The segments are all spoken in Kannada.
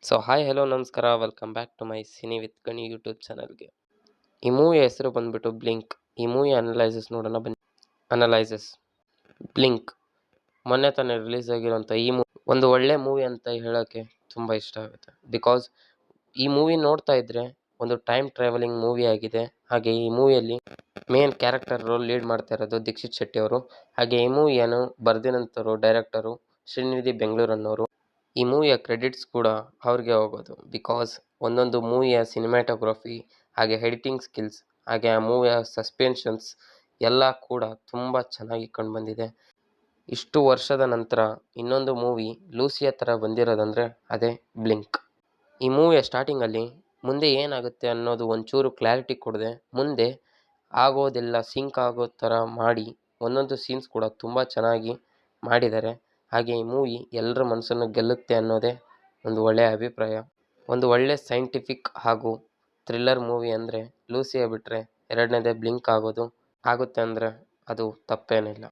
ಸೊ ಹಾಯ್ ಹಲೋ ನಮಸ್ಕಾರ welcome back to my cine with Gani YouTube ಚಾನಲ್ಗೆ. ಈ ಮೂವಿ ಹೆಸರು ಬಂದ್ಬಿಟ್ಟು ಬ್ಲಿಂಕ್. ಈ ಮೂವಿ ಅನಲೈಸಸ್ ನೋಡೋಣ ಬನ್ನಿ. ಅನಲೈಸಸ್ ಬ್ಲಿಂಕ್ ಮೊನ್ನೆ ತಾನೇ ರಿಲೀಸ್ ಆಗಿರೋಂಥ ಈ ಒಂದು ಒಳ್ಳೆ ಮೂವಿ ಅಂತ ಹೇಳೋಕ್ಕೆ ತುಂಬ ಇಷ್ಟ ಆಗುತ್ತೆ. ಬಿಕಾಸ್ ಈ ಮೂವಿ ನೋಡ್ತಾ ಇದ್ರೆ ಒಂದು ಟೈಮ್ ಟ್ರಾವೆಲಿಂಗ್ ಮೂವಿ ಆಗಿದೆ. ಹಾಗೆ ಈ ಮೂವಿಯಲ್ಲಿ ಮೇನ್ ಕ್ಯಾರೆಕ್ಟರ್ ರೋಲ್ ಲೀಡ್ ಮಾಡ್ತಾ ಇರೋದು ದೀಕ್ಷಿತ್ ಶೆಟ್ಟಿ ಅವರು. ಹಾಗೆ ಈ ಮೂವಿಯನ್ನು ಬರ್ದಿನಂತರು ಡೈರೆಕ್ಟರು ಶ್ರೀನಿಧಿ ಬೆಂಗಳೂರು ಅನ್ನೋರು. ಈ ಮೂವಿಯ ಕ್ರೆಡಿಟ್ಸ್ ಕೂಡ ಅವ್ರಿಗೆ ಹೋಗೋದು. ಬಿಕಾಸ್ ಒಂದೊಂದು ಮೂವಿಯ ಸಿನಿಮ್ಯಾಟೋಗ್ರಫಿ ಹಾಗೆ ಎಡಿಟಿಂಗ್ ಸ್ಕಿಲ್ಸ್ ಹಾಗೆ ಆ ಮೂವಿಯ ಸಸ್ಪೆನ್ಷನ್ಸ್ ಎಲ್ಲ ಕೂಡ ತುಂಬ ಚೆನ್ನಾಗಿ ಕಂಡುಬಂದಿದೆ. ಇಷ್ಟು ವರ್ಷದ ನಂತರ ಇನ್ನೊಂದು ಮೂವಿ ಲೂಸಿಯ ಥರ ಬಂದಿರೋದಂದರೆ ಅದೇ ಬ್ಲಿಂಕ್. ಈ ಮೂವಿಯ ಸ್ಟಾರ್ಟಿಂಗಲ್ಲಿ ಮುಂದೆ ಏನಾಗುತ್ತೆ ಅನ್ನೋದು ಒಂಚೂರು ಕ್ಲಾರಿಟಿ ಕೊಡದೆ ಮುಂದೆ ಆಗೋದೆಲ್ಲ ಸಿಂಕ್ ಆಗೋ ಥರ ಮಾಡಿ ಒಂದೊಂದು ಸೀನ್ಸ್ ಕೂಡ ತುಂಬ ಚೆನ್ನಾಗಿ ಮಾಡಿದ್ದಾರೆ. ಹಾಗೆ ಈ ಮೂವಿ ಎಲ್ಲರ ಮನಸ್ಸನ್ನು ಗೆಲ್ಲುತ್ತೆ ಅನ್ನೋದೇ ಒಂದು ಒಳ್ಳೆಯ ಅಭಿಪ್ರಾಯ. ಒಂದು ಒಳ್ಳೆ ಸೈಂಟಿಫಿಕ್ ಹಾಗೂ ಥ್ರಿಲ್ಲರ್ ಮೂವಿ ಅಂದರೆ ಲೂಸಿಯ ಬಿಟ್ಟರೆ ಎರಡನೇದೇ ಬ್ಲಿಂಕ್ ಆಗುತ್ತೆ ಅಂದರೆ ಅದು ತಪ್ಪೇನಿಲ್ಲ.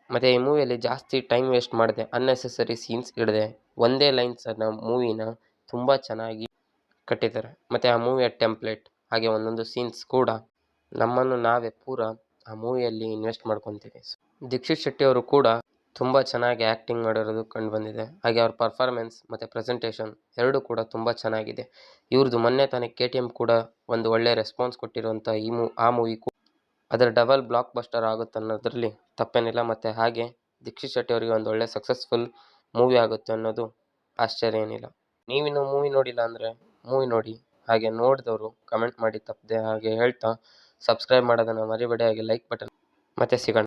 ಮತ್ತು ಈ ಮೂವಿಯಲ್ಲಿ ಜಾಸ್ತಿ ಟೈಮ್ ವೇಸ್ಟ್ ಮಾಡದೆ ಅನ್ನೆಸೆಸರಿ ಸೀನ್ಸ್ ಇಡದೆ ಒಂದೇ ಲೈನ್ಸನ್ನು ಮೂವಿನ ತುಂಬ ಚೆನ್ನಾಗಿ ಕಟ್ಟಿದ್ದಾರೆ. ಮತ್ತು ಆ ಮೂವಿಯ ಟೆಂಪ್ಲೇಟ್ ಹಾಗೆ ಒಂದೊಂದು ಸೀನ್ಸ್ ಕೂಡ ನಮ್ಮನ್ನು ನಾವೇ ಪೂರ ಆ ಮೂವಿಯಲ್ಲಿ ಇನ್ವೆಸ್ಟ್ ಮಾಡ್ಕೊತೀವಿ. ದೀಕ್ಷಿತ್ ಶೆಟ್ಟಿ ಅವರು ಕೂಡ ತುಂಬ ಚೆನ್ನಾಗಿ ಆ್ಯಕ್ಟಿಂಗ್ ಮಾಡಿರೋದು ಕಂಡು ಬಂದಿದೆ. ಹಾಗೆ ಅವ್ರ ಪರ್ಫಾರ್ಮೆನ್ಸ್ ಮತ್ತು ಪ್ರೆಸೆಂಟೇಷನ್ ಎರಡೂ ಕೂಡ ತುಂಬ ಚೆನ್ನಾಗಿದೆ. ಇವ್ರದ್ದು ಮೊನ್ನೆ ತಾನೇ KTM ಕೂಡ ಒಂದು ಒಳ್ಳೆ ರೆಸ್ಪಾನ್ಸ್ ಕೊಟ್ಟಿರುವಂಥ ಆ ಮೂವಿ ಕೂಡ ಅದರ ಡಬಲ್ ಬ್ಲಾಕ್ ಬಸ್ಟರ್ ಆಗುತ್ತೆ ಅನ್ನೋದರಲ್ಲಿ ತಪ್ಪೇನಿಲ್ಲ. ಮತ್ತು ಹಾಗೆ ದೀಕ್ಷಿತ್ ಶೆಟ್ಟಿ ಅವರಿಗೆ ಒಂದು ಒಳ್ಳೆ ಸಕ್ಸಸ್ಫುಲ್ ಮೂವಿ ಆಗುತ್ತೆ ಅನ್ನೋದು ಆಶ್ಚರ್ಯ ಏನಿಲ್ಲ. ನೀವಿನ್ನೂ ಮೂವಿ ನೋಡಿಲ್ಲ ಅಂದರೆ ಮೂವಿ ನೋಡಿ. ಹಾಗೆ ನೋಡಿದವರು ಕಮೆಂಟ್ ಮಾಡಿ ತಪ್ಪದೆ. ಹಾಗೆ ಹೇಳ್ತಾ ಸಬ್ಸ್ಕ್ರೈಬ್ ಮಾಡೋದನ್ನು ಮರಿಬೇಡಿ. ಹಾಗೆ ಲೈಕ್ ಬಟನ್ ಮತ್ತೆ ಸಿಗೋಣ.